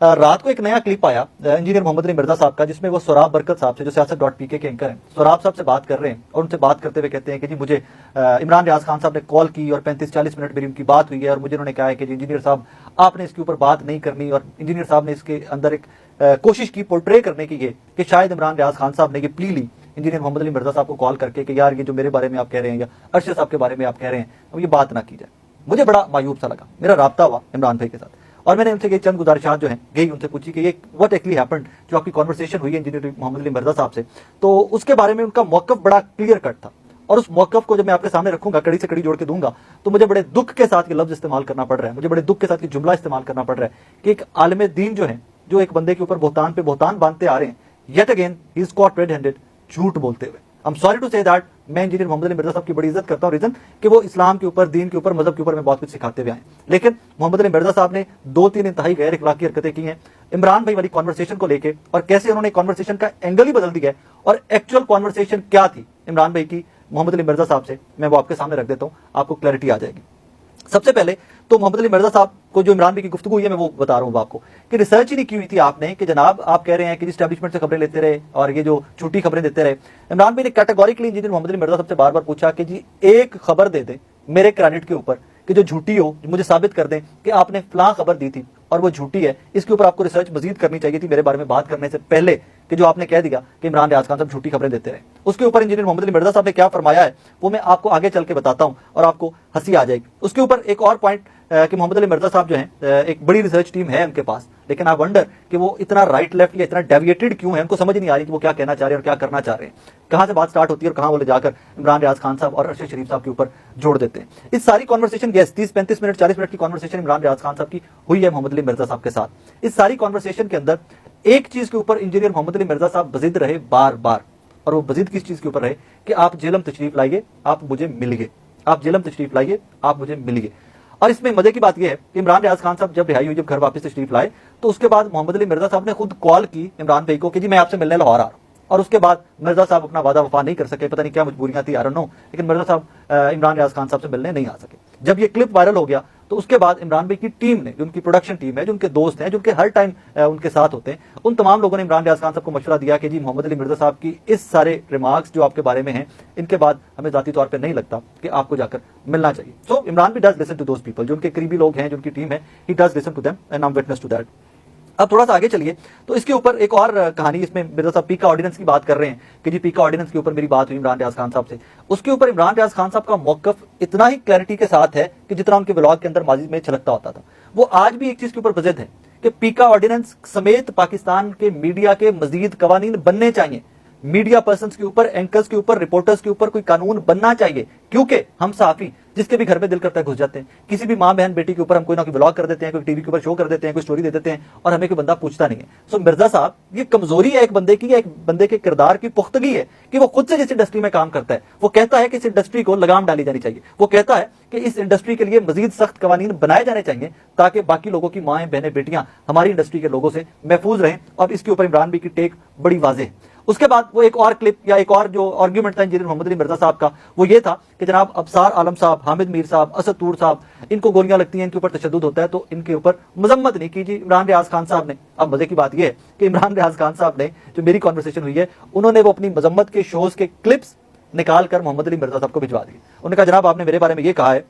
रात को एक नया क्लिप आया इंजीनियर मोहम्मद अली मिर्जा साहब का, जिसमें वो सोराब बरकत साहब से, जो siyaasat.pk के एंकर हैं, सोराब साहब से बात कर रहे हैं और उनसे बात करते हुए कहते हैं कि जी मुझे इमरान रियाज खान साहब ने कॉल की और 35-40 मिनट मेरी उनकी बात हुई है और मुझे उन्होंने कहा है कि जी इंजीनियर साहब आपने इसके ऊपर बात नहीं करनी, और इंजीनियर साहब ने इसके अंदर एक कोशिश की पोर्ट्रे करने की ये कि शायद इमरान रियाज खान साहब ने ये प्ली ली इंजीनियर मोहम्मद अली मिर्जा साहब को कॉल करके कि यार ये जो मेरे बारे में आप कह रहे हैं या अरशद साहब के बारे में आप कह रहे हैं, अब ये बात ना की जाए। मुझे बड़ा मायूब सा लगा। मेरा राब्ता हुआ इमरान भाई के साथ और मैंने उनसे चंद गुजारिशात जो हैं गई उनसे पूछी कि ये व्हाट एक्चुअली हैपेंड, जो आपकी कॉन्वर्सेशन हुई है इंजीनियर मोहम्मद अली मिर्जा साहब से, तो उसके बारे में उनका मौकफ बड़ा क्लियर कट था। और उस मौकफ को जब मैं आपके सामने रखूंगा, कड़ी से कड़ी जोड़ के दूंगा, तो मुझे बड़े दुख के साथ ये लफ्ज इस्तेमाल करना पड़ रहा है, मुझे बड़े दुख के साथ ये जुमला इस्तेमाल करना पड़ रहा है कि एक आलिम दीन जो है, जो एक बंदे के ऊपर बोहतान पे बोहतान बांधते आ रहे हैं, yet again he is caught red handed, झूठ बोलते हुए। I am sorry to say that, मैं इंजीनियर मोहम्मद अली मिर्जा साहब की बड़ी इज्जत करता हूं, रीजन कि वो इस्लाम के ऊपर, दीन के ऊपर, मजहब के ऊपर में बहुत कुछ सिखाते हुए आए, लेकिन मोहम्मद अली मिर्जा साहब ने 2-3 इंतहाई गैर इखलाकी हरकतें की हैं इमरान भाई वाली कॉन्वर्सेशन को लेके, और कैसे उन्होंने कॉन्वर्सेशन का एंगल ही बदल दिया है और एक्चुअल कॉन्वर्सेशन क्या थी इमरान भाई की मोहम्मद अली मिर्जा साहब से, मैं वो आपके सामने रख देता हूं, आपको क्लैरिटी आ जाएगी। सबसे पहले तो मोहम्मद अली मिर्जा साहब को जो इमरान भाई की गुफ्तगू हुई है, मैं वो बता रहा हूँ आपको कि रिसर्च ही नहीं की हुई थी आपने कि जनाब आप कह रहे हैं कि एस्टैब्लिशमेंट से खबरें लेते रहे और ये जो झूठी खबरें देते रहे। इमरान भाई ने कैटेगोरिकली इंजीनियर मोहम्मद अली मिर्जा साहब से बार बार पूछा कि जी एक खबर दे दें मेरे क्रेडिट के ऊपर कि जो झूठी हो, मुझे साबित कर दें कि आपने फलां खबर दी थी और वो झूठी है, इसके ऊपर आपको रिसर्च मजीद करनी चाहिए थी मेरे बारे में बात करने से पहले कि जो आपने कह दिया कि इमरान रियाज खान साहब झूठी खबरें देते रहे। उसके ऊपर इंजीनियर मोहम्मद अली मिर्जा साहब ने क्या फरमाया है वो मैं आपको आगे चल के बताता हूं और आपको हंसी आ जाएगी। उसके ऊपर एक और पॉइंट कि मोहम्मद अली मिर्जा साहब जो हैं, एक बड़ी रिसर्च टीम है उनके पास, लेकिन आई वंडर कि वो इतना राइट लेफ्ट या इतना डेविएटेड क्यों है, उनको समझ नहीं आ रही कि वो क्या कहना चाह रहे हैं और क्या करना चाह रहे हैं, कहां से बात स्टार्ट होती है और कहां वो ले जाकर इमरान रियाज खान साहब और अरशद शरीफ साहब के ऊपर जोड़ देते हैं। इस सारी कॉन्वर्सेशन 30-35 मिनट 40 मिनट की कॉन्वर्सेशन इमरान रियाज खान साहब की हुई है मोहम्मद अली मिर्जा साहब के साथ। इस सारी कॉन्वर्सेशन के अंदर एक चीज के ऊपर इंजीनियर मोहम्मद अली मिर्जा साहब बजिद रहे बार बार, और वो बजिद किस चीज के ऊपर रहे कि आप जेलम तशरीफ लाइए, आप मुझे मिलिए, आप जेलम तशरीफ लाइए, आप मुझे मिलिए। और इसमें मजे की बात यह है कि इमरान रियाज खान साहब जब रिहाई हुई, जब घर वापस तशरीफ लाए, तो उसके बाद मोहम्मद अली मिर्जा साहब ने खुद कॉल की इमरान भाई को कि जी मैं आपसे मिलने लाहौर आ रहा हूं, और उसके बाद मिर्जा साहब अपना वादा वफा नहीं कर सके, पता नहीं क्या मजबूरियां थी, आई डोंट नो, लेकिन मिर्जा साहब इमरान रियाज खान साहब से मिलने नहीं आ सके। जब ये क्लिप वायरल हो गया तो उसके बाद इमरान भाई की टीम ने, जो उनकी प्रोडक्शन टीम है, जो उनके दोस्त हैं, जो उनके हर टाइम उनके साथ होते हैं, उन तमाम लोगों ने इमरान रियाज खान साहब को मशवरा दिया कि जी मोहम्मद अली मिर्जा साहब की इस सारे रिमार्क्स जो आपके बारे में हैं, इनके बाद हमें जाती तौर पर नहीं लगता कि आपको जाकर मिलना चाहिए। सो इमरान भी does listen to those people, जो उनके करीबी लोग हैं, जो उनकी टीम है, he does listen to them and I am witness to that. अब थोड़ा सा आगे चलिए तो इसके ऊपर एक और कहानी, इसमें मिर्जा साहब पीका ऑर्डिनेंस की बात कर रहे हैं कि जी पीका ऑर्डिनेंस के ऊपर मेरी बात हुई इमरान रियाज खान साहब से। उसके ऊपर इमरान रियाज खान साहब का मौकफ इतना ही क्लैरिटी के साथ है कि जितना उनके व्लॉग के अंदर माजी में छलकता होता था। वो आज भी एक चीज के ऊपर बजिद है कि पीका ऑर्डिनेंस समेत पाकिस्तान के मीडिया के मजीद कवानीन बनने चाहिए, मीडिया पर्सन के ऊपर, एंकर्स के ऊपर, रिपोर्टर्स के ऊपर कोई कानून बनना चाहिए, क्योंकि हम सहाफी जिसके भी घर में दिल करता है घुस जाते हैं, किसी भी मां बहन बेटी के ऊपर हम कोई ना कोई ब्लॉग कर देते हैं, कोई टीवी के ऊपर शो कर देते हैं, कोई स्टोरी दे देते हैं और हमें कोई बंदा पूछता नहीं है। सो मिर्जा साहब, ये कमजोरी है एक बंदे की, एक बंदे के किरदार की पुख्तगी है कि वो खुद से जिस इंडस्ट्री में काम करता है वो कहता है कि इस इंडस्ट्री को लगाम डाली जानी चाहिए, वो कहता है कि इस इंडस्ट्री के लिए मजीद सख्त कवानीन बनाए जाने चाहिए ताकि बाकी लोगों की माएं बहनें बेटियां हमारी इंडस्ट्री के लोगों से महफूज रहें। और इसके ऊपर इमरान भाई की टेक बड़ी वाज़ेह है। उसके बाद वो एक और क्लिप या एक और जो आर्ग्यूमेंट था इंजीनियर मोहम्मद अली मिर्जा साहब का, वो ये था कि जनाब अबसार आलम साहब, हामिद मीर साहब, असद तूर साहब, इनको गोलियां लगती हैं, इनके ऊपर तशद्दुद होता है, तो इनके ऊपर मजम्मत नहीं की जी इमरान रियाज खान साहब ने। अब मजे की बात यह है कि इमरान रियाज खान साहब ने, जो मेरी कॉन्वर्सेशन हुई है, उन्होंने वो अपनी मजम्मत के शोज के क्लिप्स निकाल कर मोहम्मद अली मिर्जा साहब को भिजवा दिए। उन्होंने कहा जनाब आपने मेरे बारे में ये कहा है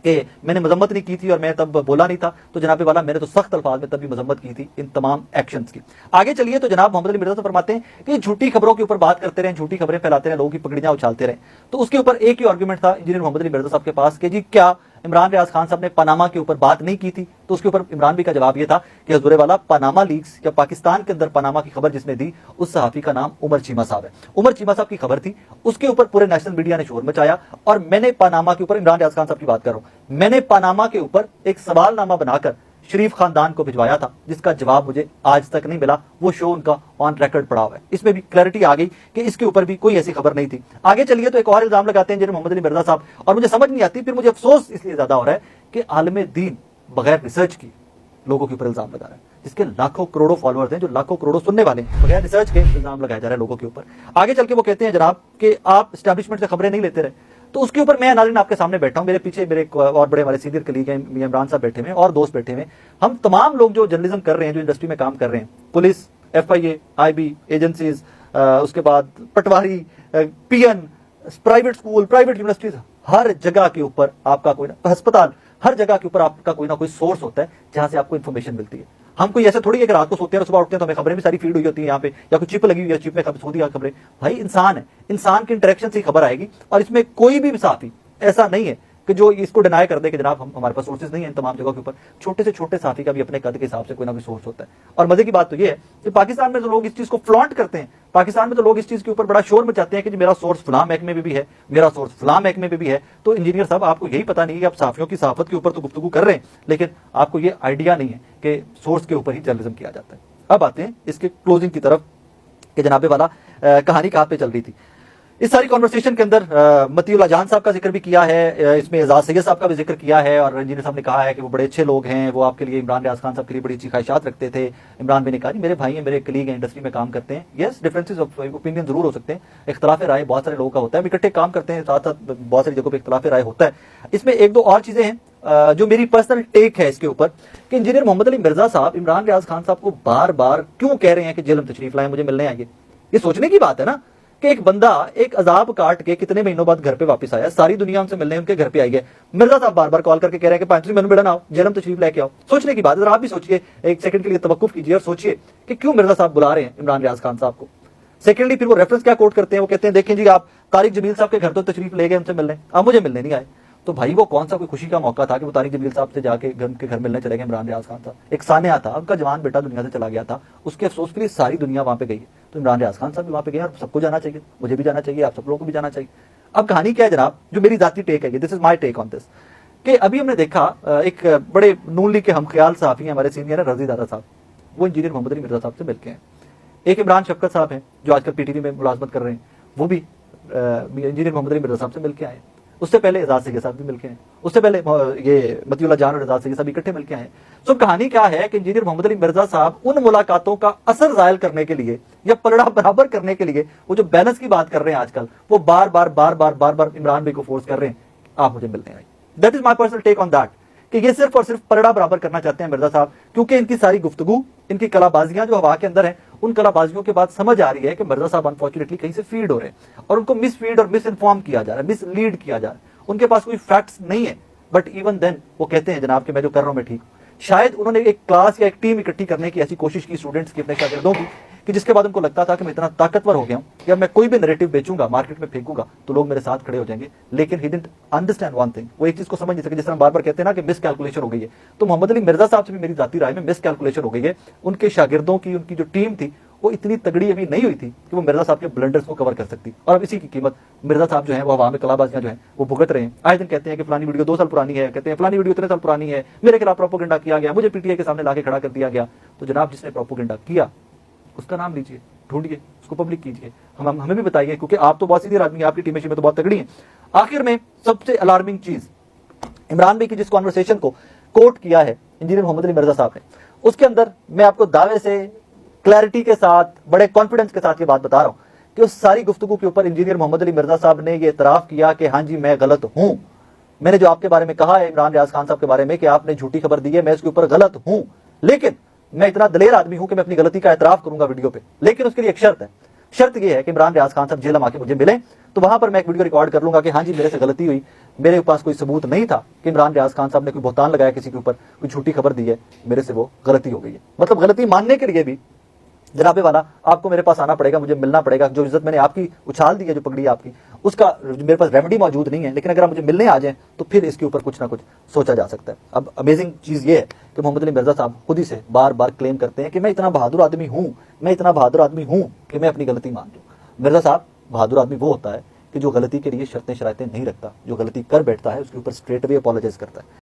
कि मैंने मजम्मत नहीं की थी और मैं तब बोला नहीं था, तो जनाब वाला मैंने तो सख्त अल्फाज में तब भी मजम्मत की थी इन तमाम एक्शंस की। आगे चलिए तो जनाब मोहम्मद अली मिर्जा साहब फरमाते हैं कि झूठी खबरों के ऊपर बात करते रहे, झूठी खबरें फैलाते रहे, लोगों की पगड़ियां उछालते रहे। तो उसके ऊपर एक ही आर्गुमेंट था इंजीनियर मोहम्मद अली मिर्जा साहब के पास कि जी क्या इमरान रियाज खान साहब ने पनामा के ऊपर बात नहीं की थी? तो उसके ऊपर इमरान भाई का जवाब यह था कि हजूर वाला पनामा लीक्स या पाकिस्तान के अंदर पनामा की खबर जिसने दी उस सहाफी का नाम उमर चीमा साहब है। उमर चीमा साहब की खबर थी, उसके ऊपर पूरे नेशनल मीडिया ने शोर मचाया और मैंने पनामा के ऊपर, इमरान रियाज खान साहब की बात कर रहा हूं, मैंने पनामा के ऊपर एक सवालनामा बनाकर शरीफ खानदान को भिजवाया था जिसका जवाब मुझे आज तक नहीं मिला। वो शो उनका ऑन रिकॉर्ड पड़ा हुआ है। इसमें भी क्लैरिटी आ गई कि इसके ऊपर भी कोई ऐसी खबर नहीं थी। आगे चलिए तो एक और इल्जाम लगाते हैं इंजीनियर मोहम्मद अली मिर्जा साहब, और मुझे समझ नहीं आती, फिर मुझे अफसोस इसलिए ज्यादा हो रहा है कि आलम दीन बगैर रिसर्च की लोगों के ऊपर इल्जाम लगा रहा है, जिसके लाखों करोड़ों फॉलोअर्स हैं, जो लाखों करोड़ों सुनने वाले हैं, बगैर रिसर्च के इल्जाम लगाया जा रहा है लोगों के ऊपर। आगे चल के वो कहते हैं जनाब कि आप एस्टैब्लिशमेंट से खबरें नहीं लेते रहे, तो उसके ऊपर मैं नाज़रीन आपके सामने बैठा हूं, मेरे पीछे मेरे और बड़े हमारे सीनियर कलीग हैं, मियां इमरान साहब बैठे हुए हैं और दोस्त बैठे हुए हैं। हम तमाम लोग जो जर्नलिज्म कर रहे हैं, जो इंडस्ट्री में काम कर रहे हैं, पुलिस, FIA, IB एजेंसीज, उसके बाद पटवारी, PN, private school, private universities, हर जगह के ऊपर आपका कोई ना अस्पताल, हर जगह के ऊपर आपका कोई ना कोई सोर्स होता है जहां से आपको इन्फॉर्मेशन मिलती है। हम कोई ऐसे थोड़ी है कि रात को सोते हैं और सुबह उठते हैं तो हमें खबरें भी सारी फीड हुई होती है यहाँ पे, या कोई चिप लगी हुई है, चिप में होती है खबरें। भाई इंसान है, इंसान के इंटरेक्शन से ही खबर आएगी। और इसमें कोई भी साथी ऐसा नहीं है कि जो इसको डिनाई कर दे कि जनाब हमारे पास सोर्सेज नहीं है इन तमाम जगहों के ऊपर। छोटे से छोटे साथी का भी अपने कद के हिसाब से कोई ना कोई सोर्स होता है। और मजे की बात तो ये है कि पाकिस्तान में तो लोग इस चीज को फ्लॉन्ट करते हैं, पाकिस्तान में तो लोग इस चीज के ऊपर बड़ा शोर मचाते हैं कि मेरा सोर्स फलां महकमे में भी है, मेरा सोर्स फलां महकमे में भी है। तो इंजीनियर साहब आपको यही पता नहीं है कि आप साफियों की सहाफत के ऊपर तो गुफ्तगू कर रहे हैं, लेकिन आपको ये आइडिया नहीं है कि सोर्स के ऊपर ही जर्नलिज्म किया जाता है। अब आते हैं इसके क्लोजिंग की तरफ कि जनाबे वाला कहानी कहां पे चल रही थी। इस सारी कॉन्वर्सेशन के अंदर मतीउल्लाह जान साहब का जिक्र भी किया है, इसमें एजाज सैयद साहब का भी जिक्र किया है, और इंजीनियर साहब ने कहा है कि वो बड़े अच्छे लोग हैं, वो आपके लिए इमरान रियाज खान साहब के लिए बड़ी अच्छी ख्वाहिशात रखते थे। इमरान भाई ने कहा मेरे भाई हैं, मेरे कलीग हैं, इंडस्ट्री में काम करते हैं। यस, डिफरेंसेस ऑफ ओपिनियन जरूर हो सकते हैं, इख्तलाफ राय बहुत सारे लोगों का होता है, इकट्ठे काम करते हैं, साथ साथ बहुत सारी जगहों पर इख्तलाफ राय होता है। इसमें एक दो और चीजें हैं जो मेरी पर्सनल टेक है इसके ऊपर कि इंजीनियर मोहम्मद अली मिर्जा साहब इमरान रियाज खान साहब को बार बार क्यों कह रहे हैं कि जेलम तशरीफ लाएं, मुझे मिलने आएंगे। ये सोचने की बात है ना कि एक बंदा एक अजाब काट के कितने महीनों बाद घर पे वापस आया, सारी दुनिया उनसे मिलने उनके घर पे आई है। मिर्जा साहब बार बार कॉल करके कह रहे हैं कि पांच मैंने मिलना आओ, जेलम तशरीफ लेके आओ। सोचने की बात है, आप भी सोचिए, एक सेकंड के लिए तवक्कुफ कीजिए और सोचिए कि क्यों मिर्जा साहब बुला रहे हैं इमरान रियाज खान साहब को। सेकेंडली फिर वो रेफरेंस क्या कोट करते हैं, वो कहते हैं देखें जी आप तारिक जमील साहब के घर तो तशरीफ ले गए उनसे मिलने, आप मुझे मिलने नहीं आए। तो भाई वो कौन सा कोई खुशी का मौका था कि वो तारिक जमील साहब से जाके उनके घर मिलने चले गए इमरान रियाज खान साहब। एक सान्या था, उनका जवान बेटा दुनिया से चला गया था, उसके अफसोस के लिए सारी दुनिया वहां पे गई है। तो इमरान रियाज खान साहब भी वहां पे गए और सबको जाना चाहिए, मुझे भी जाना चाहिए, आप सब लोगों को भी जाना चाहिए। अब कहानी क्या है जनाब, जो मेरी जाती टेक है, this is my take on this, कि अभी हमने देखा एक बड़े नून लीग के हम ख्याल सहाफी हैं, हमारे सीनियर है रजी दादा साहब, वो इंजीनियर मोहम्मद अली मिर्जा साहब से मिलके हैं। एक इमरान शफकत साहब हैं जो आजकल PTV में मुलाजमत कर रहे हैं, वो भी इंजीनियर मोहम्मद अली मिर्जा साहब से मिलके आए। उससे पहले एजाज सैयद साहब भी मिलके आए, उससे पहले ये मतीउल्लाह जान और एजाज सैयद साहब इकट्ठे मिलके आए। तो कहानी क्या है कि इंजीनियर मोहम्मद अली मिर्जा साहब उन मुलाकातों का असर जायल करने के लिए या पलड़ा बराबर करने के लिए वो जो बैलेंस की बात कर रहे हैं आजकल, वो बार बार इमरान भाई को फोर्स कर रहे हैं आप मुझे मिलने आए। That is my personal take on that कि ये सिर्फ और सिर्फ पलड़ा बराबर करना चाहते हैं मिर्जा साहब, क्योंकि इनकी सारी गुफ्तगू, इनकी कलाबाजियां जो हवा के अंदर है, उन कलाबाजियों के बाद समझ आ रही है कि मिर्जा साहब अनफॉर्चुनेटली कहीं से फीड हो रहे हैं और उनको मिस फीड और मिस इन्फॉर्म किया जा रहा है, मिसलीड किया जा रहा है। उनके पास कोई फैक्ट्स नहीं है, बट इवन देन वो कहते हैं जनाब कि मैं जो कर रहा हूं मैं ठीक हूं। शायद उन्होंने एक क्लास या एक टीम इकट्ठी करने की ऐसी कोशिश की स्टूडेंट्स की, अपने शागिर्दों की, कि जिसके बाद उनको लगता था कि मैं इतना ताकतवर हो गया हूं, या मैं कोई भी नैरेटिव बेचूंगा, मार्केट में फेंकूंगा तो लोग मेरे साथ खड़े हो जाएंगे। लेकिन he didn't understand one thing, वो एक चीज को समझ नहीं सके, जिस तरह बार बार कहते हैं ना कि मिस कैलकुलेशन हो गई है। तो मोहम्मद अली मिर्जा साहब से भी मेरी जाती राय में मिस कैलकुलेशन हो गई है। उनके शागिर्दों की, उनकी जो टीम थी वो इतनी तगड़ी अभी नहीं हुई थी कि वो मिर्जा साहब के ब्लंडर्स को कवर कर सकती, और अब इसी की कीमत मिर्जा साहब जो है वो अवाम में कलाबाजियां जो है वो भुगत रहे हैं। आए दिन कहते हैं कि फलानी वीडियो 2 साल पुरानी है, कहते हैं फलानी वीडियो 3 साल पुरानी है, मेरे खिलाफ प्रोपोगेंडा किया गया, मुझे PTI के सामने लाके खड़ा कर दिया गया। तो जनाब जिसने प्रोपोगेंडा किया उसका नाम लीजिए, ढूंढिए, उसको पब्लिक कीजिए, हमें भी बताइए, क्योंकि आप तो बहुत सीधे आदमी है, आपकी टीम में तो बहुत तगड़ी है। आखिर में सबसे अलार्मिंग चीज, इमरान भाई की जिस कॉन्वर्सेशन को कोट किया है इंजीनियर मोहम्मद अली मिर्जा साहब ने, उसके अंदर मैं आपको दावे से, क्लैरिटी के साथ, बड़े कॉन्फिडेंस के साथ ये बात बता रहा हूं कि उस सारी गुफ्तगू के ऊपर इंजीनियर मोहम्मद अली मिर्जा साहब ने ये इतराफ किया कि हाँ जी मैं गलत हूं, मैंने जो आपके बारे में कहा है इमरान रियाज खान साहब के बारे में कि आपने झूठी खबर दी है, मैं इसके ऊपर गलत हूं, लेकिन मैं इतना दलेर आदमी हूं कि मैं अपनी गलती का एतराफ करूंगा वीडियो पे। लेकिन उसके लिए एक शर्त है, शर्त यह है कि इमरान रियाज खान साहब जेल में आके मुझे मिले, तो वहां पर मैं एक वीडियो रिकॉर्ड कर लूंगा कि हाँ जी मेरे से गलती हुई, मेरे पास कोई सबूत नहीं था कि इमरान रियाज खान साहब ने कोई बहतान लगाया किसी के ऊपर, कोई झूठी खबर दी है, मेरे से वो गलती हो गई है। मतलब गलती मानने के लिए भी जनाबे वाला आपको मेरे पास आना पड़ेगा, मुझे मिलना पड़ेगा। जो इज्जत मैंने आपकी उछाल दी है, जो पगड़ी आपकी, उसका मेरे पास रेमेडी मौजूद नहीं है, लेकिन अगर आप मुझे मिलने आ जाएं तो फिर इसके ऊपर कुछ ना कुछ सोचा जा सकता है। अब अमेजिंग चीज ये है कि मोहम्मद अली मिर्जा साहब खुद ही से बार बार क्लेम करते हैं कि मैं इतना बहादुर आदमी हूं, मैं इतना बहादुर आदमी हूं कि मैं अपनी गलती मान लूं। मिर्जा साहब, बहादुर आदमी वो होता है कि जो गलती के लिए शर्तें शरायतें नहीं रखता, जो गलती कर बैठता है उसके ऊपर स्ट्रेट अवे अपॉलोजाइज करता है।